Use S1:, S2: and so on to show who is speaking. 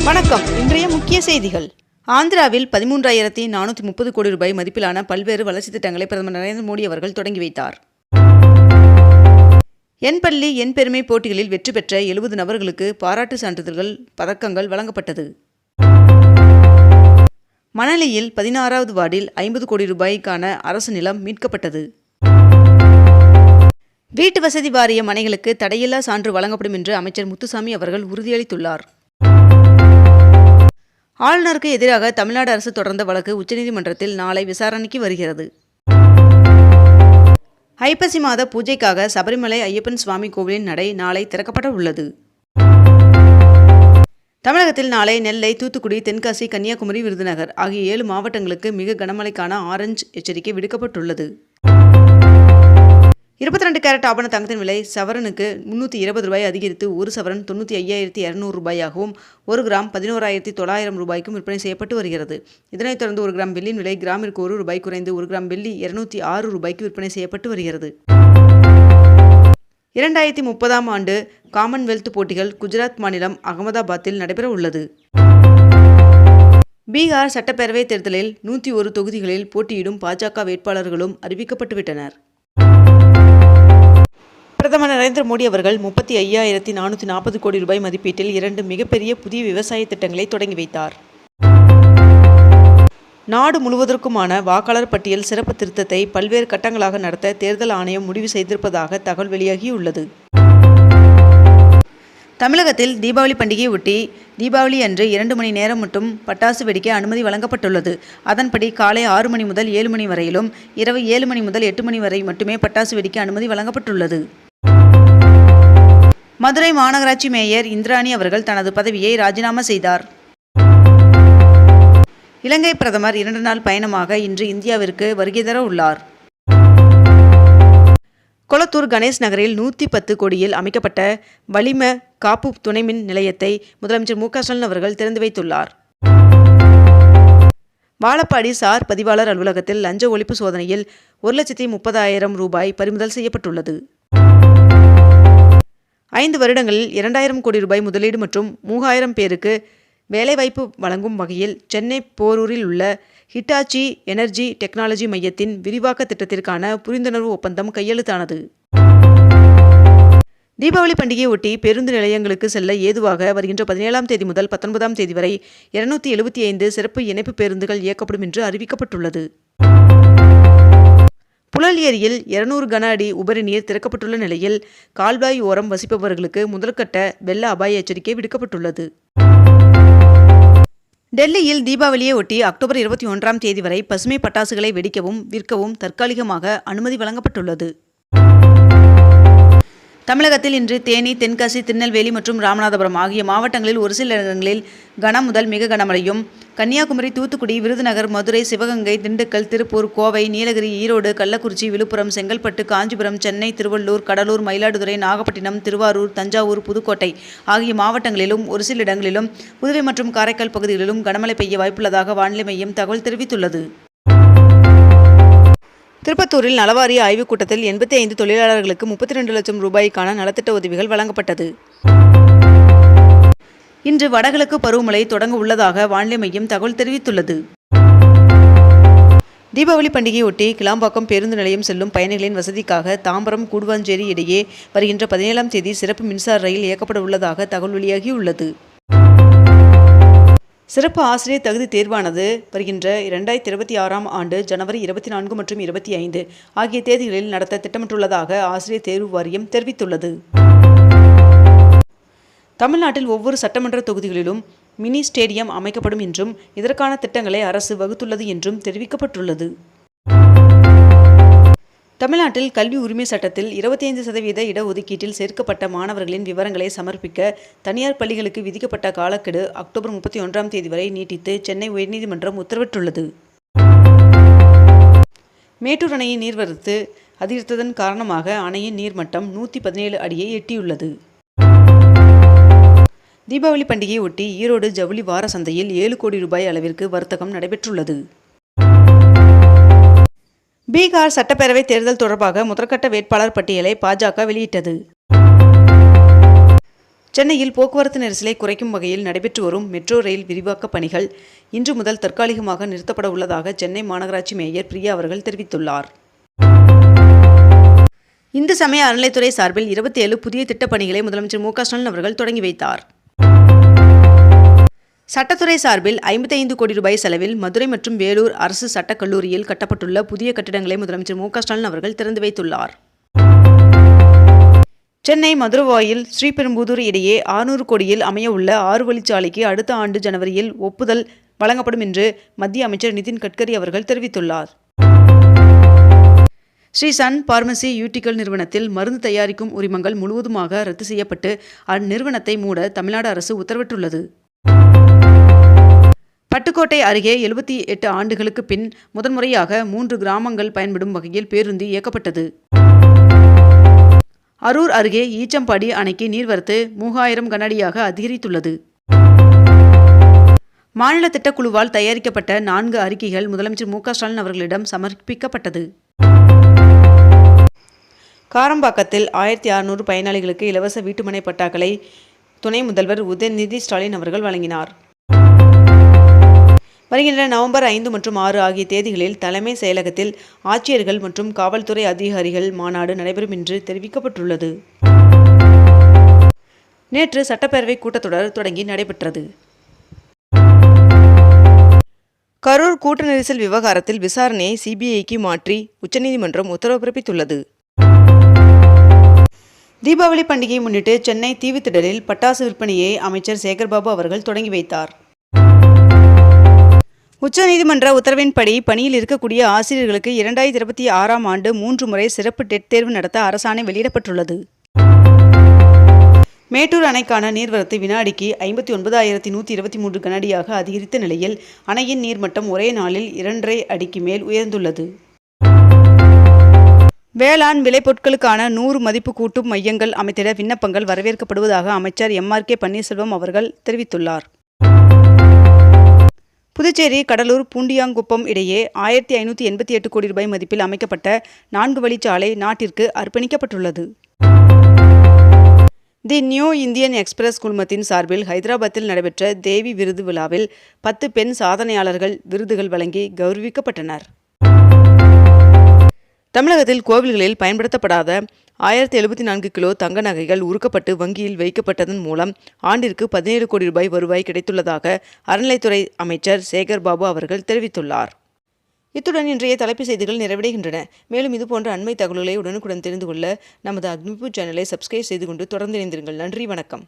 S1: வணக்கம். இன்றைய முக்கிய செய்திகள். ஆந்திராவில் 13,430 கோடி ரூபாய் மதிப்பிலான பல்வேறு வளர்ச்சி திட்டங்களை பிரதமர் நரேந்திர மோடி அவர்கள் தொடங்கி வைத்தார். என் பள்ளி என் பெருமை போட்டிகளில் வெற்றி பெற்ற 70 நபர்களுக்கு பாராட்டு சான்றிதழ்கள், பதக்கங்கள் வழங்கப்பட்டது. மணலியில் 16வது வார்டில் 50 கோடி ரூபாய்க்கான அரசு நிலம் மீட்கப்பட்டது. வீட்டு வசதி வாரிய மனைகளுக்கு தடையில்லா சான்று வழங்கப்படும் என்று அமைச்சர் முத்துசாமி அவர்கள் உறுதியளித்துள்ளார். ஆளுநருக்கு எதிராக தமிழ்நாடு அரசு தொடர்ந்த வழக்கு உச்சநீதிமன்றத்தில் நாளை விசாரணைக்கு வருகிறது. ஐப்பசி மாத பூஜைக்காக சபரிமலை ஐயப்பன் சுவாமி கோவிலின் நடை நாளை திறக்கப்பட உள்ளது. தமிழகத்தில் நாளை நெல்லை, தூத்துக்குடி, தென்காசி, கன்னியாகுமரி, விருதுநகர் ஆகிய 7 மாவட்டங்களுக்கு மிக கனமழைக்கான ஆரஞ்சு எச்சரிக்கை விடுக்கப்பட்டுள்ளது. 22 கேரட் ஆபண தங்கத்தின் விலை சவரனுக்கு 320 ரூபாய் அதிகரித்து 1 சவரன் 95,200 ரூபாயாகவும் 1 கிராம் 11,900 ரூபாய்க்கும் விற்பனை செய்யப்பட்டு வருகிறது. இதனைத் தொடர்ந்து 1 கிராம் வெள்ளியின் விலை கிராமிற்கு 1 ரூபாய் குறைந்து 1 கிராம் வெள்ளி 206 ரூபாய்க்கு விற்பனை செய்யப்பட்டு வருகிறது. 2030ஆம் ஆண்டு காமன்வெல்த் போட்டிகள் குஜராத் மாநிலம் அகமதாபாத்தில் நடைபெற உள்ளது. பீகார் சட்டப்பேரவை தேர்தலில் 101 தொகுதிகளில் போட்டியிடும் பாஜக வேட்பாளர்களும் அறிவிக்கப்பட்டுவிட்டனர். பிரதமர் நரேந்திர மோடி அவர்கள் 35,440 கோடி ரூபாய் மதிப்பீட்டில் 2 மிகப்பெரிய புதிய விவசாய திட்டங்களை தொடங்கி வைத்தார். நாடு முழுவதற்குமான வாக்காளர் பட்டியல் சிறப்பு திருத்தத்தை பல்வேறு கட்டங்களாக நடத்த தேர்தல் ஆணையம் முடிவு செய்திருப்பதாக தகவல் வெளியாகியுள்ளது. தமிழகத்தில் தீபாவளி பண்டிகையை ஒட்டி தீபாவளி அன்று 2 மணி நேரம் மட்டும் பட்டாசு வெடிக்க அனுமதி வழங்கப்பட்டுள்ளது. அதன்படி காலை 6 மணி முதல் 7 மணி வரையிலும், இரவு 7 மணி முதல் 8 மணி வரை மட்டுமே பட்டாசு வெடிக்க அனுமதி வழங்கப்பட்டுள்ளது. மதுரை மாநகராட்சி மேயர் இந்திராணி அவர்கள் தனது பதவியை ராஜினாமா செய்தார். இலங்கை பிரதமர் 2 நாள் பயணமாக இன்று இந்தியாவிற்கு வருகை தர உள்ளார். கொளத்தூர் கணேஷ் நகரில் 110 கோடியில் அமைக்கப்பட்ட வளிம காப்பு துணைமின் நிலையத்தை முதலமைச்சர் மு க ஸ்டாலின் அவர்கள் திறந்து வைத்துள்ளார். வாழப்பாடி சார் பதிவாளர் அலுவலகத்தில் லஞ்ச ஒழிப்பு சோதனையில் 1,30,000 ரூபாய் பறிமுதல் செய்யப்பட்டுள்ளது. 5 வருடங்களில் 2,000 கோடி ரூபாய் முதலீடு மற்றும் 3,000 பேருக்கு வேலைவாய்ப்பு வழங்கும் வகையில் சென்னை போரூரில் உள்ள ஹிட்டாச்சி எனர்ஜி டெக்னாலஜி மையத்தின் விரிவாக்க திட்டத்திற்கான புரிந்துணர்வு ஒப்பந்தம் கையெழுத்தானது. தீபாவளி பண்டிகையை ஒட்டி பேருந்து நிலையங்களுக்கு செல்ல ஏதுவாக வருகின்ற 17ஆம் தேதி முதல் 19ஆம் தேதி வரை 275 சிறப்பு இணைப்பு பேருந்துகள் இயக்கப்படும் என்று அறிவிக்கப்பட்டுள்ளது. புழல் ஏரியில் 200 கன அடி உபரி நீர் திறக்கப்பட்டுள்ள நிலையில் கால்வாய் ஓரம் வசிப்பவர்களுக்கு முதற்கட்ட வெள்ள அபாய எச்சரிக்கை விடுக்கப்பட்டுள்ளது. டெல்லியில் தீபாவளியை ஒட்டி அக்டோபர் 21ஆம் தேதி வரை பசுமை பட்டாசுகளை வெடிக்கவும் விற்கவும் தற்காலிகமாக அனுமதி வழங்கப்பட்டுள்ளது. தமிழகத்தில் இன்று தேனி, தென்காசி, திருநெல்வேலி மற்றும் ராமநாதபுரம் ஆகிய மாவட்டங்களில் ஒரு சில இடங்களில் கன முதல் மிக கனமழையும், கன்னியாகுமரி, தூத்துக்குடி, விருதுநகர், மதுரை, சிவகங்கை, திண்டுக்கல், திருப்பூர், கோவை, நீலகிரி, ஈரோடு, கள்ளக்குறிச்சி, விழுப்புரம், செங்கல்பட்டு, காஞ்சிபுரம், சென்னை, திருவள்ளூர், கடலூர், மயிலாடுதுறை, நாகப்பட்டினம், திருவாரூர், தஞ்சாவூர், புதுக்கோட்டை ஆகிய மாவட்டங்களிலும் ஒரு சில இடங்களிலும், புதுவை மற்றும் காரைக்கால் பகுதிகளிலும் கனமழை பெய்ய வாய்ப்புள்ளதாக வானிலை மையம் தகவல் தெரிவித்துள்ளது. திருப்பத்தூரில் நலவாரிய ஆய்வுக் கூட்டத்தில் 85 தொழிலாளர்களுக்கு 32 லட்சம் ரூபாய்க்கான நலத்திட்ட உதவிகள் வழங்கப்பட்டது. இன்று வடகிழக்கு பருவமழை தொடங்க உள்ளதாக வானிலை மையம் தகவல் தெரிவித்துள்ளது. தீபாவளி பண்டிகையொட்டி கிளாம்பாக்கம் பேருந்து நிலையம் செல்லும் பயணிகளின் வசதிக்காக தாம்பரம், கூடுவாஞ்சேரி இடையே வருகின்ற 17ஆம் தேதி சிறப்பு மின்சார ரயில் இயக்கப்பட உள்ளதாக தகவல் வெளியாகியுள்ளது. சிறப்பு ஆசிரியர் தகுதி தேர்வானது வருகின்ற 2026ஆம் ஆண்டு ஜனவரி 24 மற்றும் 25 ஆகிய தேதிகளில் நடத்த திட்டமிட்டுள்ளதாக ஆசிரியர் தேர்வு வாரியம் தெரிவித்துள்ளது. தமிழ்நாட்டில் ஒவ்வொரு சட்டமன்ற தொகுதிகளிலும் மினி ஸ்டேடியம் அமைக்கப்படும் என்றும் இதற்கான திட்டங்களை அரசு வகுத்துள்ளது என்றும் தெரிவிக்கப்பட்டுள்ளது. தமிழ்நாட்டில் கல்வி உரிமை சட்டத்தில் 25% இடஒதுக்கீட்டில் சேர்க்கப்பட்ட மாணவர்களின் விவரங்களை சமர்ப்பிக்க தனியார் பள்ளிகளுக்கு விதிக்கப்பட்ட காலக்கெடு அக்டோபர் 31ஆம் தேதி வரை நீட்டித்து சென்னை உயர்நீதிமன்றம் உத்தரவிட்டுள்ளது. மேட்டூர் அணையின் நீர்வரத்து அதிகரித்ததன் காரணமாக அணையின் நீர்மட்டம் 117 அடியை எட்டியுள்ளது. தீபாவளி பண்டிகையை ஒட்டி ஈரோடு ஜவுளி வார சந்தையில் 7 கோடி ரூபாய் அளவிற்கு வர்த்தகம் நடைபெற்றுள்ளது. பீகார் சட்டப்பேரவை தேர்தல் தொடர்பாக முதற்கட்ட வேட்பாளர் பட்டியலை பாஜக வெளியிட்டது. சென்னையில் போக்குவரத்து நெரிசலை குறைக்கும் வகையில் நடைபெற்று வரும் மெட்ரோ ரயில் விரிவாக்க பணிகள் இன்று முதல் தற்காலிகமாக நிறுத்தப்பட உள்ளதாக சென்னை மாநகராட்சி மேயர் பிரியா அவர்கள் தெரிவித்துள்ளார். இந்து சமய அறநிலைத்துறை சார்பில் 27 புதிய திட்டப் பணிகளை முதலமைச்சர் மு க ஸ்டாலின் அவர்கள் தொடங்கி வைத்தார். சட்டத்துறை சார்பில் 55 கோடி ரூபாய் செலவில் மதுரை மற்றும் வேலூர் அரசு சட்டக் கல்லூரியில் கட்டப்பட்டுள்ள புதிய கட்டிடங்களை முதலமைச்சர் மு க ஸ்டாலின் அவர்கள் திறந்து வைத்துள்ளார். சென்னை மதுரவாயில் ஸ்ரீபெரும்புதூர் இடையே 600 கோடியில் அமைய உள்ள 6 வழிச்சாலைக்கு அடுத்த ஆண்டு ஜனவரியில் ஒப்புதல் வழங்கப்படும் என்று மத்திய அமைச்சர் நிதின் கட்கரி அவர்கள் தெரிவித்துள்ளார். ஸ்ரீ சன் பார்மசி யூட்டிக்கல் நிறுவனத்தில் மருந்து தயாரிக்கும் உரிமங்கள் முழுவதுமாக ரத்து செய்யப்பட்டு அந்நிறுவனத்தை மூட தமிழ்நாடு அரசு உத்தரவிட்டுள்ளது. பட்டுக்கோட்டை அருகே 78 ஆண்டுகளுக்கு பின் முதன்முறையாக 3 கிராமங்கள் பயன்படும் வகையில் பேருந்து இயக்கப்பட்டது. அரூர் அருகே ஈச்சம்பாடி அணைக்கு நீர்வரத்து 3000 கனஅடியாக அதிகரித்துள்ளது. மாநில திட்டக்குழுவால் தயாரிக்கப்பட்ட 4 அறிக்கைகள் முதலமைச்சர் மு க ஸ்டாலின் அவர்களிடம் சமர்ப்பிக்கப்பட்டது. காரம்பாக்கத்தில் 1600 பயனாளிகளுக்கு இலவச வீட்டுமனை பட்டாக்களை துணை முதல்வர் உதயநிதி ஸ்டாலின் அவர்கள் வழங்கினார். வருகின்ற நவம்பர் 5 மற்றும் 6 ஆகிய தேதிகளில் தலைமை செயலகத்தில் ஆட்சியர்கள் மற்றும் காவல்துறை அதிகாரிகள் மாநாடு நடைபெறும் என்று தெரிவிக்கப்பட்டுள்ளது. நேற்று சட்டப்பேரவை கூட்டத்தொடர் தொடங்கி நடைபெற்றது. கரூர் கூட்ட நெரிசல் விவகாரத்தில் விசாரணையை சிபிஐக்கு மாற்றி உச்சநீதிமன்றம் உத்தரவு பிறப்பித்துள்ளது. தீபாவளி பண்டிகையை முன்னிட்டு சென்னை தீவுத்திடலில் பட்டாசு விற்பனையை அமைச்சர் சேகர்பாபு அவர்கள் தொடங்கி வைத்தார். உச்சநீதிமன்ற உத்தரவின்படி பணியில் இருக்கக்கூடிய ஆசிரியர்களுக்கு 2026ஆம் ஆண்டு 3 முறை சிறப்பு டெட் தேர்வு நடத்த அரசாணை வெளியிடப்பட்டுள்ளது. மேட்டூர் அணைக்கான நீர்வரத்து வினாடிக்கு 59,123 கனஅடியாக அதிகரித்த நிலையில் அணையின் நீர்மட்டம் ஒரே நாளில் 2.5 அடிக்கு மேல் உயர்ந்துள்ளது. வேளாண் விளைபொருட்களுக்கான 100 மதிப்பு கூட்டும் மையங்கள் அமைத்திட விண்ணப்பங்கள் வரவேற்கப்படுவதாக அமைச்சர் MRK பன்னீர்செல்வம் அவர்கள் தெரிவித்துள்ளார். புதுச்சேரி கடலூர் பூண்டியாங்குப்பம் இடையே 1588 கோடி ரூபாய் மதிப்பில் அமைக்கப்பட்ட 4 வழிச்சாலை நாட்டிற்கு அர்ப்பணிக்கப்பட்டுள்ளது. தி நியூ இந்தியன் எக்ஸ்பிரஸ் குழுமத்தின் சார்பில் ஹைதராபாத்தில் நடைபெற்ற தேவி விருது விழாவில் 10 பெண் சாதனையாளர்கள் விருதுகள் வழங்கி கௌரவிக்கப்பட்டனர். தமிழகத்தில் கோவில்களில் பயன்படுத்தப்படாத 1074 கிலோ தங்க நகைகள் உருக்கப்பட்டு வங்கியில் வைக்கப்பட்டதன் மூலம் ஆண்டிற்கு 17 கோடி ரூபாய் வருவாய் கிடைத்துள்ளதாக அறநிலைத்துறை அமைச்சர் சேகர்பாபு அவர்கள் தெரிவித்துள்ளார். இத்துடன் இன்றைய தலைப்புச் செய்திகள் நிறைவடைகின்றன. மேலும் இதுபோன்ற அண்மை தகவல்களை உடனுக்குடன் தெரிந்து கொள்ள நமது அக்னிபூ சேனலை சப்ஸ்கிரைப் செய்து கொண்டு தொடர்ந்து இணைந்திருங்கள். நன்றி, வணக்கம்.